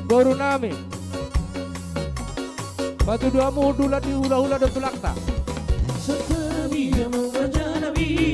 Guru nami batu dua mudulah di hula-hula dan tulakta. Setelah dia membaca Nabi